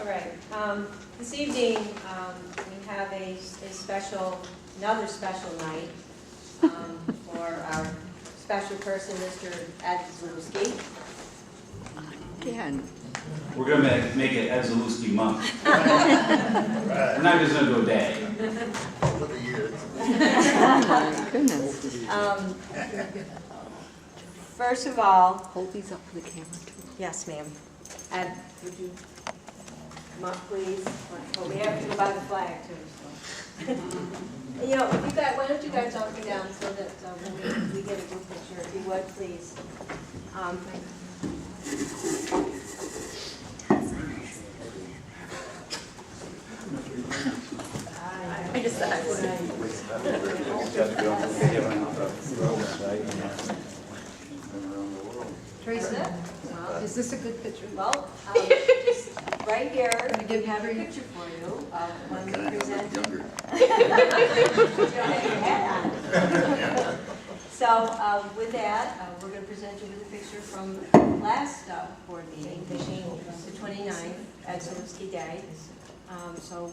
All right. This evening, we have another special night for our special person, Mr. Ed Zalueski. Again. We're going to make it Ed Zalueski month. We're not just going to do a day. Oh my goodness. First of all, Hold these up for the camera too. yes, ma'am. Ed, would you come up, please? Well, we have to go by the flag, too. So. You know, if you guys, why don't you guys all come down so that when we get a good picture, if you would, please. I just thought I would. Teresa, is this a good picture? Well, just right here, we do have a picture for you when we present. You don't have your hat on. So with that, we're going to present you with a picture from last board meeting, the 29th, at Zalueski Day. So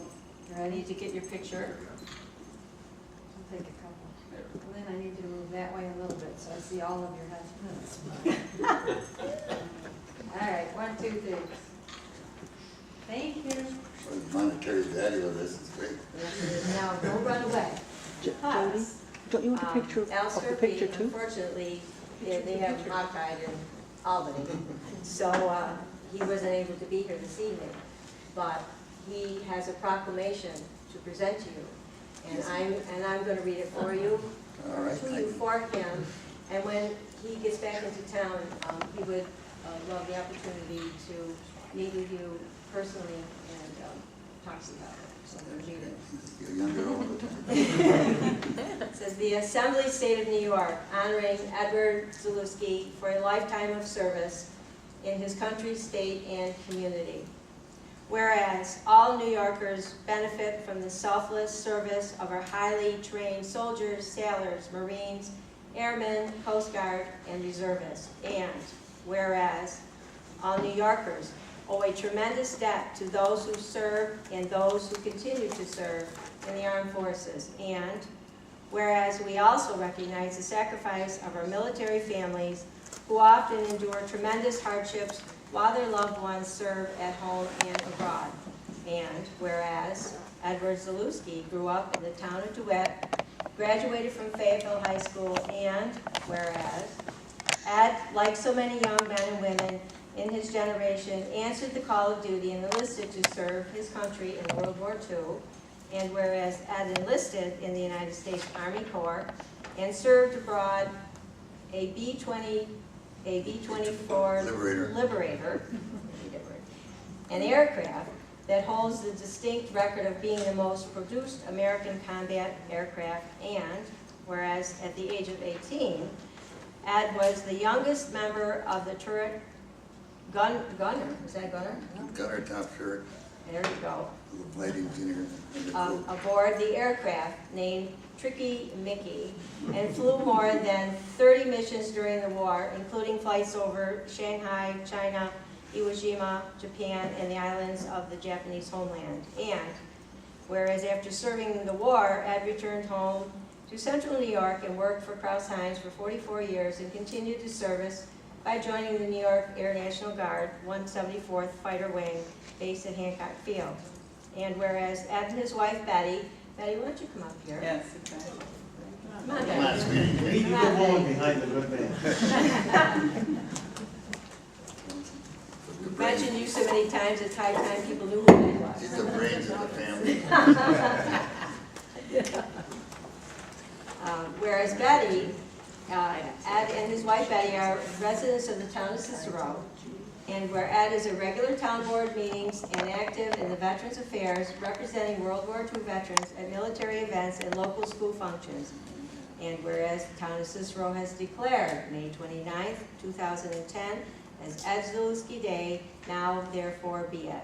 you're ready to get your picture. I'll take a couple. Lynn, I need to move that way a little bit so I see all of your heads. All right, 1, 2, 3. Thank you. Monetary value of this is great. Now, don't run away. Jody, don't you want a picture of the Stirpe, picture too? unfortunately, they have him occupied in Albany, so he wasn't able to be here this evening. But he has a proclamation to present to you, and I'm going to read it for you, All right, to you for him. And when he gets back into town, he would love the opportunity to meet with you personally and talk to you about it. So I'm going to read it. You're younger all the time. It says, the Assembly State of New York honoring Edward Zalueski for a lifetime of service in his country, state, and community. Whereas all New Yorkers benefit from the selfless service of our highly trained soldiers, sailors, Marines, airmen, Coast Guard, and reservists. And whereas all New Yorkers owe a tremendous debt to those who serve and those who continue to serve in the armed forces. And whereas we also recognize the sacrifice of our military families who often endure tremendous hardships while their loved ones serve at home and abroad. And whereas Edward Zalueski grew up in the town of DeWitt, graduated from Fayetteville High School, and whereas Ed, like so many young men and women in his generation, answered the call of duty and enlisted to serve his country in World War II, and whereas Ed enlisted in the United States Army Corps and served abroad a B-24 Liberator, an aircraft that holds the distinct record of being the most produced American combat aircraft, and whereas at the age of 18, Ed was the youngest member of the turret gunner, is that gunner? Gunner top shirt, There you go. little flight engineer. Aboard the aircraft named Tricky Mickey, and flew more than 30 missions during the war, including flights over Shanghai, China, Iwo Jima, Japan, and the islands of the Japanese homeland. And whereas after serving in the war, Ed returned home to Central New York and worked for Crouse-Hines for 44 years and continued his service by joining the New York Air National Guard, 174th Fighter Wing, based at Hancock Field. And whereas Ed and his wife Betty, why don't you come up here? Yes, exactly. Come on, Come on, Betty. sweetie. We need to go home behind the good man. We've mentioned you so many times, it's high time people knew who Ed was. He's the brains of the family. Whereas Betty, Ed and his wife Betty are residents of the town of Cicero, and where Ed is at regular town board meetings and active in the Veterans Affairs, representing World War II veterans at military events and local school functions. And whereas the town of Cicero has declared May 29th, 2010 as Ed Zalueski Day, now therefore be it.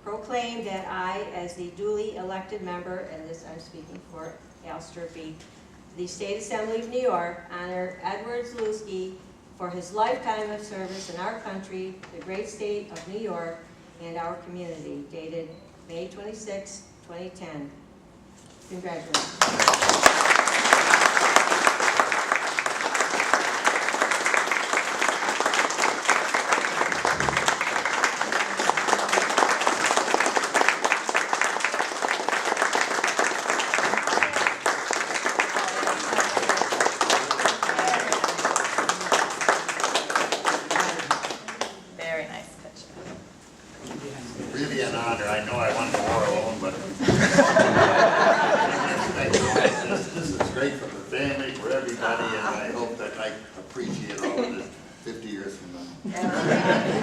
Proclaim that I, as the duly elected member, and this I'm speaking for Al Stirpe, the State Assembly of New York, honor Edward Zalueski for his lifetime of service in our country, the great state of New York, and our community, dated May 26, 2010. Congratulations. Very nice picture. Really an honor. I know I won the war alone, but this is great for the family, for everybody, and I hope that I appreciate all of this 50 years from now.